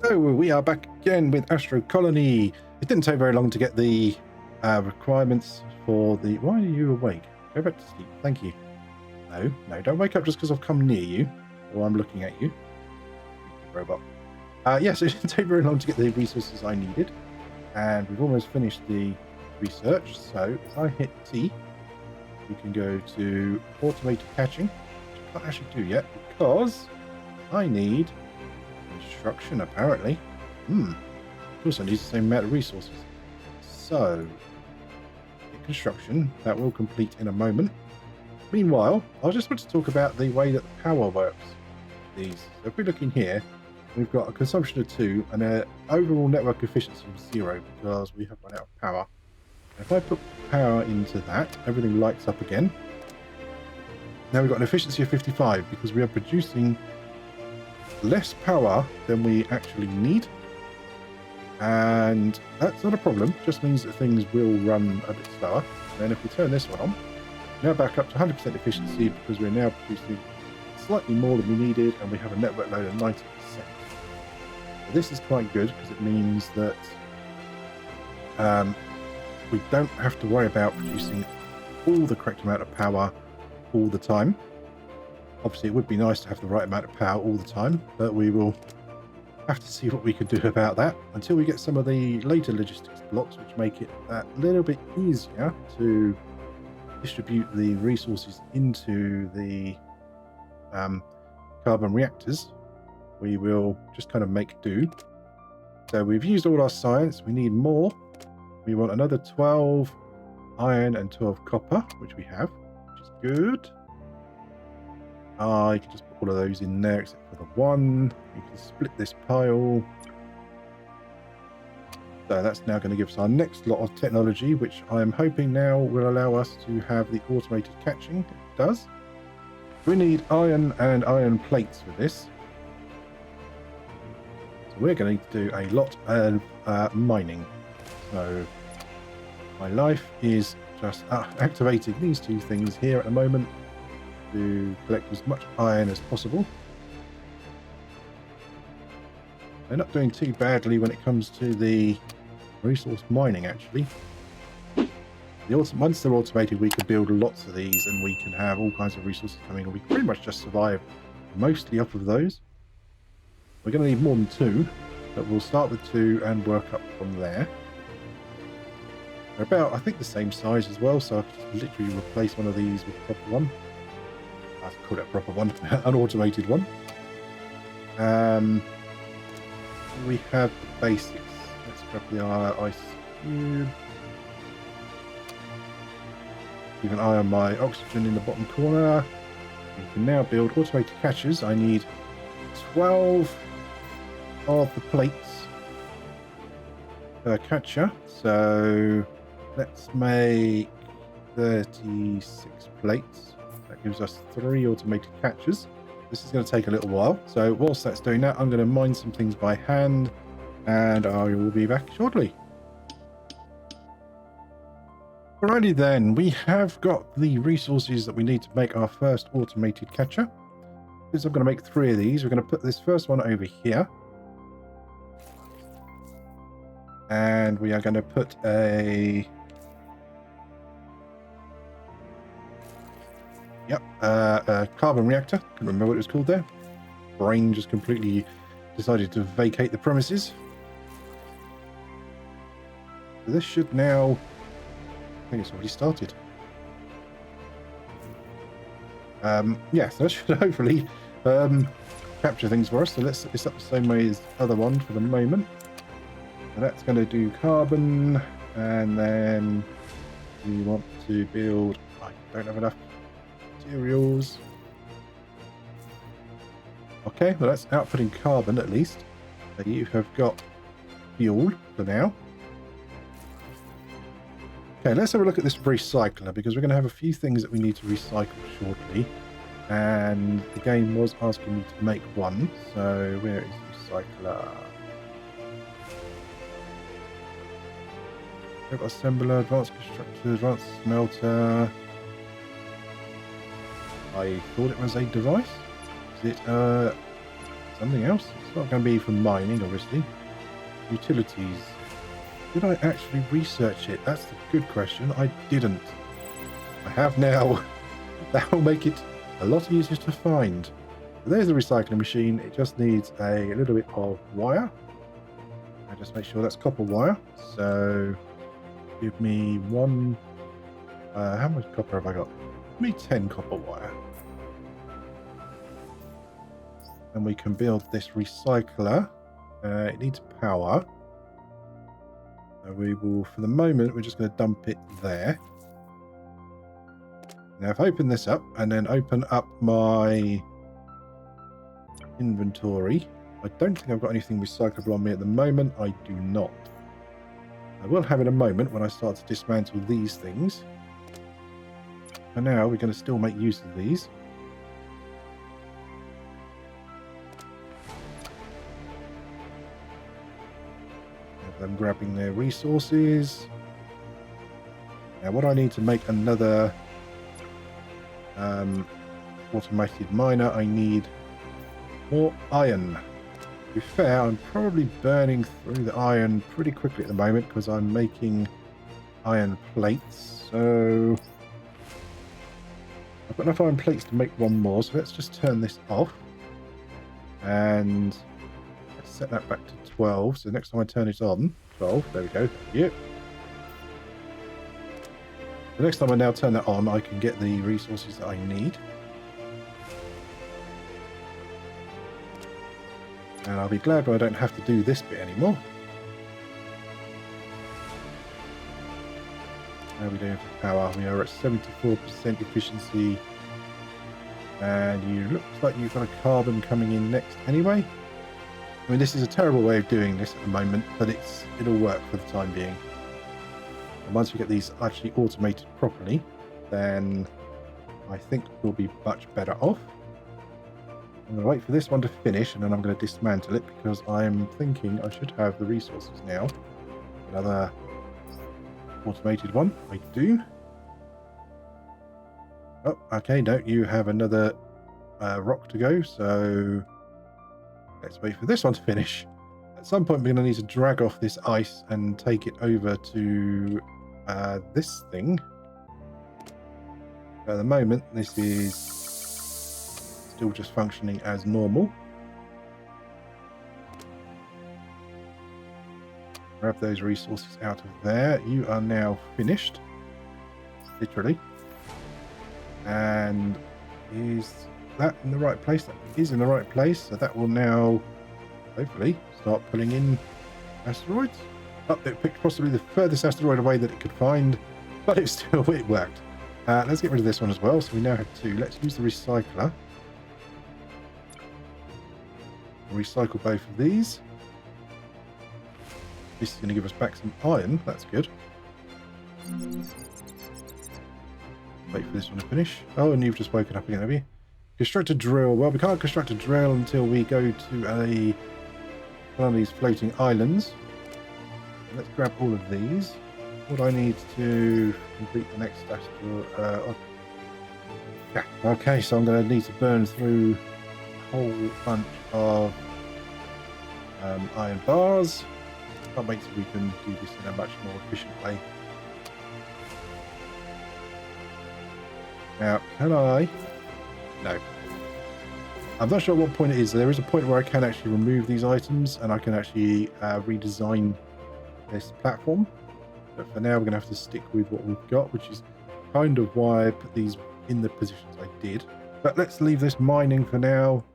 So we are back again with Astro Colony. It didn't take very long to get the requirements for the... Why are you awake? Go back to sleep. Thank you. No, don't wake up just because I've come near you or I'm looking at you. Robot. Yes, it didn't take very long to get the resources I needed. And we've almost finished the research. So if I hit T, we can go to automated catching, which I can't actually do yet because I need construction, apparently. It also needs the same amount of resources. So, construction, that will complete in a moment. Meanwhile, I just want to talk about the way that the power works. So if we look in here, we've got a consumption of 2 and an overall network efficiency of 0 because we have run out of power. If I put power into that, everything lights up again. Now we've got an efficiency of 55 because we are producing less power than we actually need, and that's not a problem, just means that things will run a bit slower. Then if we turn this one on, now back up to 100% efficiency because we're now producing slightly more than we needed and we have a network load of 90%. So this is quite good because it means that we don't have to worry about producing all the correct amount of power all the time. Obviously, it would be nice to have the right amount of power all the time, but we will have to see what we can do about that until we get some of the later logistics blocks, which make it a little bit easier to distribute the resources into the carbon reactors. We will just kind of make do. So we've used all our science. We need more. We want another 12 iron and 12 copper, which we have, which is good. I can just put all of those in there except for the one. We can split this pile. So that's now going to give us our next lot of technology, which I am hoping now will allow us to have the automated catching. It does. We need iron and iron plates for this. So we're going to do a lot of mining. So my life is just activating these two things here at the moment to collect as much iron as possible. They're not doing too badly when it comes to the resource mining, actually. Once they're automated, we can build lots of these and we can have all kinds of resources coming, and we pretty much just survive mostly off of those. We're going to need more than 2, but we'll start with 2 and work up from there. They're about, I think, the same size as well, so I can just literally replace one of these with a proper one. I call it a proper one, an automated one. We have the basics. Let's grab the ice cube. Keep an eye on my oxygen in the bottom corner. We can now build automated catchers. I need 12 of the plates per catcher. So let's make 36 plates. That gives us 3 automated catchers. This is going to take a little while. So whilst that's doing that, I'm going to mine some things by hand and I will be back shortly. Alrighty then, we have got the resources that we need to make our first automated catcher. Because I'm going to make 3 of these. We're going to put this first one over here. And we are going to put a... a carbon reactor. Couldn't remember what it was called there. Brain just completely decided to vacate the premises. So this should now... I think it's already started. Yeah, so that should hopefully capture things for us. So let's set this up the same way as the other one for the moment. So that's going to do carbon, and then we want to build... I don't have enough materials. Okay, well that's outputting carbon at least. So you have got fuel for now. Okay, let's have a look at this recycler because we're going to have a few things that we need to recycle shortly. And the game was asking me to make one. So where is the recycler? Robot assembler, advanced constructor, advanced smelter. I thought it was a device. Is it something else. It's not going to be for mining, obviously. Utilities. Did I actually research it? That's the good question. I didn't. I have now. That will make it a lot easier to find. So there's the recycling machine. It just needs a little bit of wire. I just make sure that's copper wire. So give me one. How much copper have I got? Give me 10 copper wire. And we can build this recycler. It needs power. So we will, for the moment, we're just going to dump it there. Now, if I open this up and then open up my inventory, I don't think I've got anything recyclable on me at the moment. I do not. I will have in a moment when I start to dismantle these things. For now, we're going to still make use of these. Have them grabbing their resources. Now, what I need to make another automated miner, I need more iron. To be fair, I'm probably burning through the iron pretty quickly at the moment because I'm making iron plates. So I've got enough iron plates to make one more. So let's just turn this off and let's set that back to 12. So next time I turn it on, 12. There we go. Thank you. The next time I now turn that on, I can get the resources that I need. And I'll be glad when I don't have to do this bit anymore. How are we doing for power? We are at 74% efficiency. And you looks like you've got a carbon coming in next anyway. I mean, this is a terrible way of doing this at the moment, but it'll work for the time being. And once we get these actually automated properly, then I think we'll be much better off. I'm going to wait for this one to finish, and then I'm going to dismantle it because I'm thinking I should have the resources now. Another automated one. I do. Oh, okay. No, you have another rock to go, so let's wait for this one to finish. At some point, we're going to need to drag off this ice and take it over to this thing. At the moment, this is still just functioning as normal. Grab those resources out of there. You are now finished, literally. And is that in the right place? That is in the right place. So that will now, hopefully, start pulling in asteroids. Oh, it picked possibly the furthest asteroid away that it could find, but it worked. Let's get rid of this one as well. So we now have two. Let's use the recycler. Recycle both of these. This is going to give us back some iron. That's good. Wait for this one to finish. Oh, and you've just woken up again, have you? Construct a drill. Well, we can't construct a drill until we go to one of these floating islands. Let's grab all of these. What do I need to complete the next Astro? Yeah. Okay, so I'm going to need to burn through a whole bunch of iron bars. Can't wait till we can do this in a much more efficient way. Now, can I? No. I'm not sure what point it is. There is a point where I can actually remove these items and I can actually redesign this platform. But for now, we're going to have to stick with what we've got, which is kind of why I put these in the positions I did. But let's leave this mining for now.